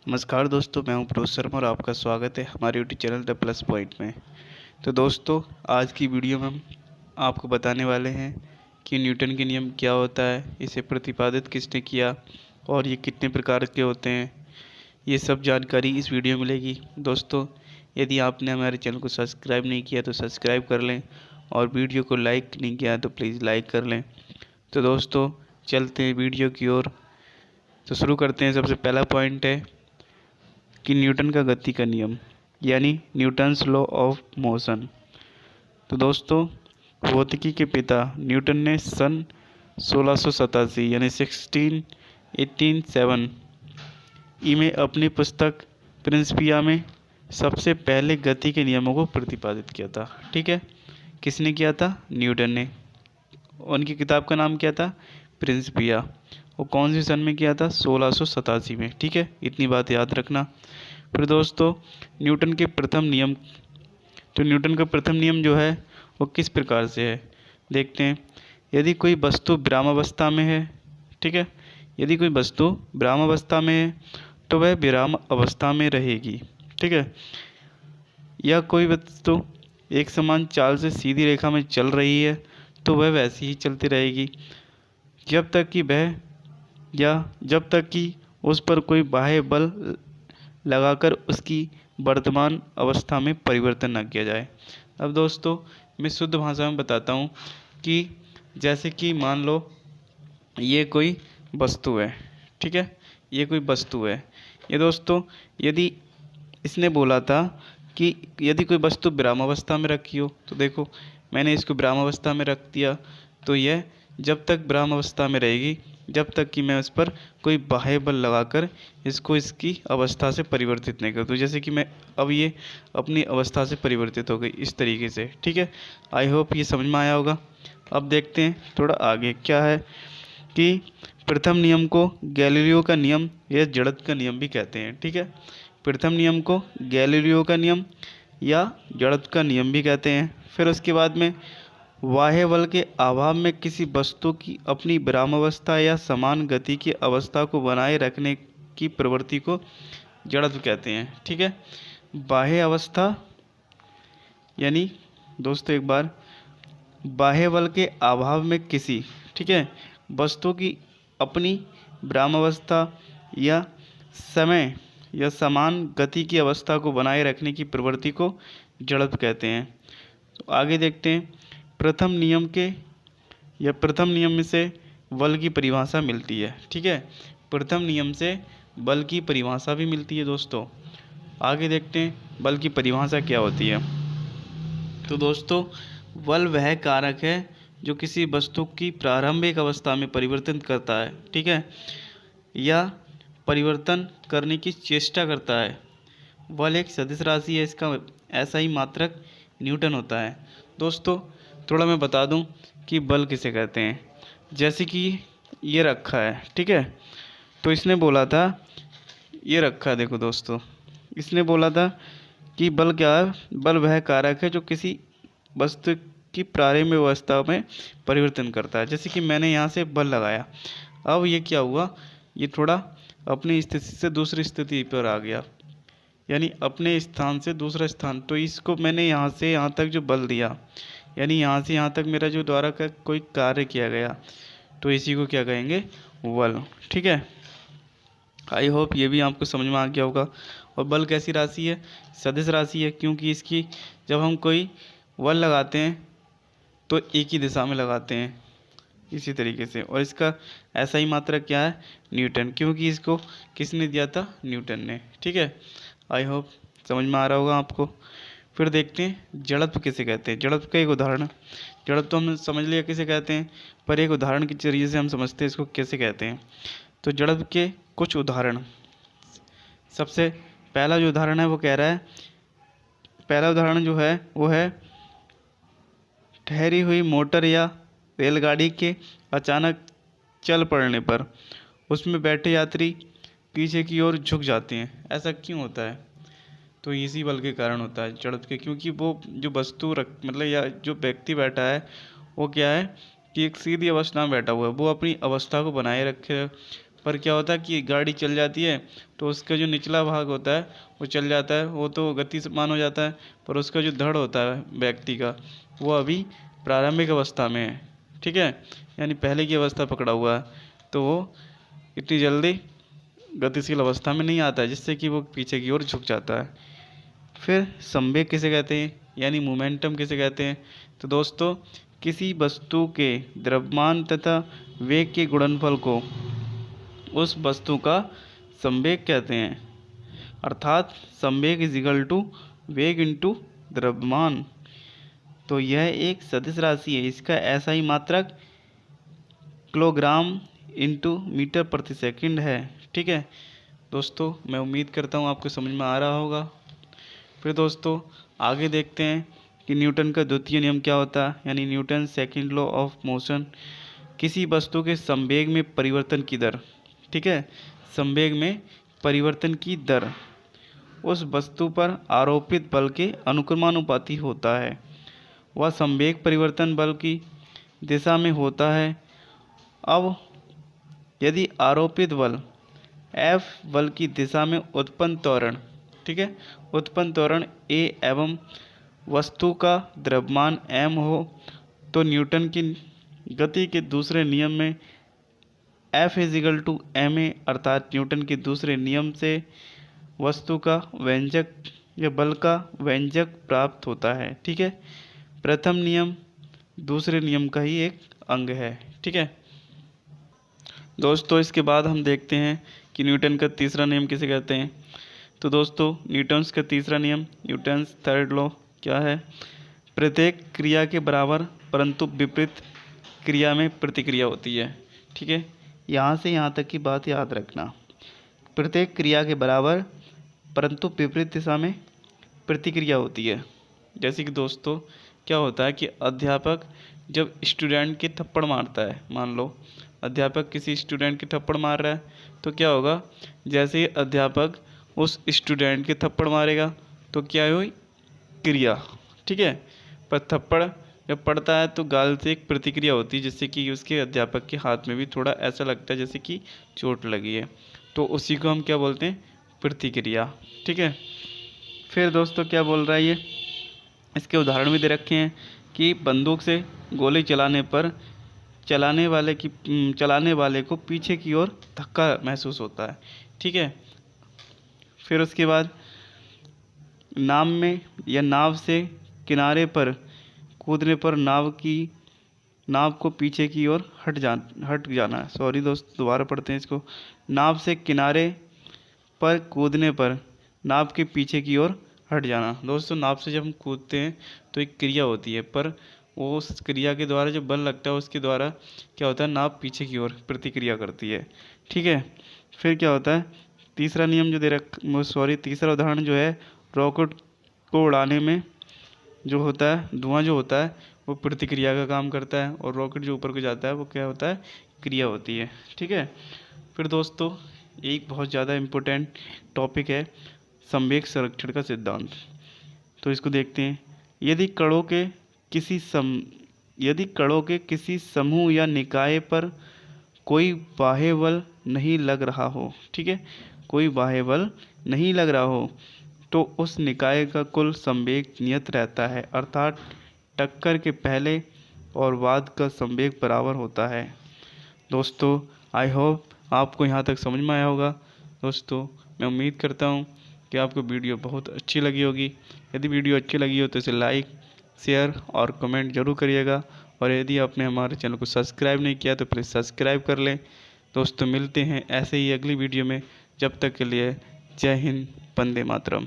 नमस्कार दोस्तों, मैं हूं प्रोफेसर शर्मा और आपका स्वागत है हमारे YouTube channel the plus point में। तो दोस्तों, आज की वीडियो में हम आपको बताने वाले हैं कि न्यूटन के नियम क्या होता है, इसे प्रतिपादित किसने किया और ये कितने प्रकार के होते हैं। ये सब जानकारी इस वीडियो में मिलेगी। दोस्तों, यदि आपने हमारे चैनल को सब्सक्राइब नहीं किया तो सब्सक्राइब कर लें और वीडियो को लाइक नहीं किया तो प्लीज़ लाइक कर लें। तो दोस्तों, चलते हैं वीडियो की ओर। तो शुरू करते हैं। सबसे पहला पॉइंट है कि न्यूटन का गति का नियम यानी न्यूटन्स लॉ ऑफ मोशन। तो दोस्तों, भौतिकी के पिता न्यूटन ने सन 1687 यानी 1687 ई में अपनी पुस्तक प्रिंसिपिया में सबसे पहले गति के नियमों को प्रतिपादित किया था। ठीक है, किसने किया था? न्यूटन ने। उनकी किताब का नाम क्या था? प्रिंसिपिया। वो कौन सी सन में किया था? 1687 में। ठीक है, इतनी बात याद रखना। फिर दोस्तों, न्यूटन के प्रथम नियम। तो न्यूटन का प्रथम नियम जो है वो किस प्रकार से है, देखते हैं। यदि कोई वस्तु विरामावस्था में है, ठीक है, यदि कोई वस्तु विरामावस्था में है तो वह विराम अवस्था में रहेगी। ठीक है, या कोई वस्तु एक समान चाल से सीधी रेखा में चल रही है तो वह वैसी ही चलती रहेगी जब तक कि उस पर कोई बाह्य बल लगाकर उसकी वर्तमान अवस्था में परिवर्तन न किया जाए। अब दोस्तों, मैं शुद्ध भाषा में बताता हूँ कि जैसे कि मान लो ये कोई वस्तु है। ठीक है, ये कोई वस्तु है। ये दोस्तों, यदि इसने बोला था कि यदि कोई वस्तु विरामावस्था में रखी हो, तो देखो मैंने इसको विरामावस्था में रख दिया, तो यह जब तक विरामावस्था में रहेगी जब तक कि मैं उस पर कोई बाह्य बल लगाकर इसको इसकी अवस्था से परिवर्तित नहीं कर दूँ। जैसे कि मैं अब ये अपनी अवस्था से परिवर्तित हो गई इस तरीके से। ठीक है, आई होप ये समझ में आया होगा। अब देखते हैं थोड़ा आगे क्या है कि प्रथम नियम को गैलीलियो का नियम या जड़त्व का नियम भी कहते हैं। ठीक है, प्रथम नियम को गैलीलियो का नियम या जड़त्व का नियम भी कहते हैं। फिर उसके बाद में बाह्य बल के अभाव में किसी वस्तु की अपनी विरामावस्था या समान गति की अवस्था को बनाए रखने की प्रवृत्ति को जड़त्व कहते हैं। ठीक है, बाह्य अवस्था यानी दोस्तों एक बार, बाह्य बल के अभाव में किसी, ठीक है, वस्तु की अपनी विरामावस्था या समय या समान गति की अवस्था को बनाए रखने की प्रवृत्ति को जड़त्व कहते हैं। तो आगे देखते हैं। प्रथम नियम में से बल की परिभाषा मिलती है। ठीक है, प्रथम नियम से बल की परिभाषा भी मिलती है दोस्तों। आगे देखते हैं बल की परिभाषा क्या होती है। तो दोस्तों, बल वह कारक है जो किसी वस्तु की प्रारंभिक अवस्था में परिवर्तन करता है, ठीक है, या परिवर्तन करने की चेष्टा करता है। बल एक सदिश राशि है, इसका ऐसा ही मात्रक न्यूटन होता है। दोस्तों, थोड़ा मैं बता दूं कि बल किसे कहते हैं। जैसे कि ये रखा है, ठीक है, तो इसने बोला था, ये रखा है, देखो दोस्तों, इसने बोला था कि बल क्या है? बल वह कारक है जो किसी वस्तु की प्रारंभिक अवस्था में परिवर्तन करता है। जैसे कि मैंने यहाँ से बल लगाया, अब ये क्या हुआ, ये थोड़ा अपनी स्थिति से दूसरी स्थिति पर आ गया, यानी अपने स्थान से दूसरा स्थान। तो इसको मैंने यहाँ से यहाँ तक जो बल दिया, यानी यहाँ से यहाँ तक मेरा जो द्वारा का कोई कार्य किया गया, तो इसी को क्या कहेंगे? बल। ठीक है, आई होप ये भी आपको समझ में आ गया होगा। और बल कैसी राशि है? सदिश राशि है, क्योंकि इसकी जब हम कोई बल लगाते हैं तो एक ही दिशा में लगाते हैं इसी तरीके से। और इसका ऐसा ही मात्रक क्या है? न्यूटन, क्योंकि इसको किसने दिया था? न्यूटन ने। ठीक है, आई होप समझ में आ रहा होगा आपको। फिर देखते हैं जड़त्व किसे कहते हैं। जड़त्व का एक उदाहरण, जड़त्व तो हमने समझ लिया किसे कहते हैं, पर एक उदाहरण के जरिए से हम समझते हैं इसको कैसे कहते हैं। तो जड़त्व के कुछ उदाहरण, सबसे पहला जो उदाहरण है वो कह रहा है, पहला उदाहरण जो है वो है ठहरी हुई मोटर या रेलगाड़ी के अचानक चल पड़ने पर उसमें बैठे यात्री पीछे की ओर झुक जाते हैं। ऐसा क्यों होता है? तो इसी बल के कारण होता है, जड़त्व के। क्योंकि वो जो वस्तु मतलब या जो व्यक्ति बैठा है वो क्या है कि एक सीधी अवस्था में बैठा हुआ है, वो अपनी अवस्था को बनाए रखे पर क्या होता है कि गाड़ी चल जाती है तो उसका जो निचला भाग होता है वो चल जाता है, वो तो गतिमान हो जाता है, पर उसका जो धड़ होता है व्यक्ति का वो अभी प्रारंभिक अवस्था में है, ठीक है, यानी पहले की अवस्था पकड़ा हुआ है, तो वो इतनी जल्दी गतिशील अवस्था में नहीं आता है, जिससे कि वो पीछे की ओर झुक जाता है। फिर संवेग किसे कहते हैं, यानी मोमेंटम किसे कहते हैं? तो दोस्तों किसी वस्तु के द्रव्यमान तथा वेग के गुणनफल को उस वस्तु का संवेग कहते हैं, अर्थात संवेग इज इक्वल टू वेग इंटू द्रव्यमान। तो यह एक सदिश राशि है, इसका SI मात्रक किलोग्राम इंटू मीटर प्रति सेकंड है, ठीक है दोस्तों। मैं उम्मीद करता हूँ आपको समझ में आ रहा होगा। फिर दोस्तों आगे देखते हैं कि न्यूटन का द्वितीय नियम क्या होता है, यानी Newton second law of motion. किसी वस्तु के संवेग में परिवर्तन की दर, ठीक है, संवेग में परिवर्तन की दर उस वस्तु पर आरोपित बल के अनुक्रमानुपाती होता है। वह संवेग परिवर्तन बल की दिशा में होता है। अब यदि आरोपित बल F बल की दिशा में उत्पन्न त्वरण, ठीक है, उत्पन्न त्वरण A एवं वस्तु का द्रव्यमान m हो, तो न्यूटन की गति के दूसरे नियम में F is equal to ma, अर्थात न्यूटन के दूसरे नियम से वस्तु का व्यंजक या बल का व्यंजक प्राप्त होता है, ठीक है। प्रथम नियम दूसरे नियम का ही एक अंग है, ठीक है दोस्तों। इसके बाद हम देखते हैं कि न्यूटन का तीसरा नियम किसे कहते हैं। तो दोस्तों न्यूटन्स का तीसरा नियम, न्यूटन्स थर्ड लॉ क्या है? प्रत्येक क्रिया के बराबर परंतु विपरीत क्रिया में प्रतिक्रिया होती है, ठीक है। यहाँ से यहाँ तक की बात याद रखना, प्रत्येक क्रिया के बराबर परंतु विपरीत दिशा में प्रतिक्रिया होती है। जैसे कि दोस्तों क्या होता है कि अध्यापक जब स्टूडेंट के थप्पड़ मारता है, मान लो अध्यापक किसी स्टूडेंट के थप्पड़ मार रहा है, तो क्या होगा, जैसे ही अध्यापक उस स्टूडेंट के थप्पड़ मारेगा तो क्या हुई, क्रिया, ठीक है। पर थप्पड़ जब पड़ता है तो गाल से एक प्रतिक्रिया होती है, जिससे कि उसके अध्यापक के हाथ में भी थोड़ा ऐसा लगता है जैसे कि चोट लगी है, तो उसी को हम क्या बोलते हैं, प्रतिक्रिया, ठीक है। फिर दोस्तों क्या बोल रहा है ये, इसके उदाहरण भी दे रखे हैं कि बंदूक से गोली चलाने पर चलाने वाले को पीछे की ओर धक्का महसूस होता है, ठीक है। फिर उसके बाद नाव में या नाव से किनारे पर कूदने पर नाव को पीछे की ओर हट जाना है। सॉरी दोस्त, दोबारा पढ़ते हैं इसको। नाव से किनारे पर कूदने पर नाव के पीछे की ओर हट जाना। दोस्तों नाव से जब हम कूदते हैं तो एक क्रिया होती है, पर वो उस क्रिया के द्वारा जो बल लगता है उसके द्वारा क्या होता है, नाव पीछे की ओर प्रतिक्रिया करती है, ठीक है। फिर क्या होता है, तीसरा नियम जो तीसरा उदाहरण जो है, रॉकेट को उड़ाने में जो होता है धुआं जो होता है वो प्रतिक्रिया का काम करता है, और रॉकेट जो ऊपर को जाता है वो क्या होता है, क्रिया होती है, ठीक है। फिर दोस्तों एक बहुत ज़्यादा इम्पोर्टेंट टॉपिक है संवेग संरक्षण का सिद्धांत। तो इसको देखते हैं। यदि कणों के किसी समूह या निकाय पर कोई बाह्य बल नहीं लग रहा हो, ठीक है, कोई बाह्य बल नहीं लग रहा हो, तो उस निकाय का कुल संवेग नियत रहता है, अर्थात टक्कर के पहले और बाद का संवेग बराबर होता है। दोस्तों आई होप आपको यहाँ तक समझ में आया होगा। दोस्तों मैं उम्मीद करता हूँ कि आपको वीडियो बहुत अच्छी लगी होगी। यदि वीडियो अच्छी लगी हो तो इसे लाइक, शेयर और कमेंट जरूर करिएगा, और यदि आपने हमारे चैनल को सब्सक्राइब नहीं किया तो प्लीज़ सब्सक्राइब कर लें। दोस्तों मिलते हैं ऐसे ही अगली वीडियो में, जब तक के लिए जय हिंद, वंदे मातरम।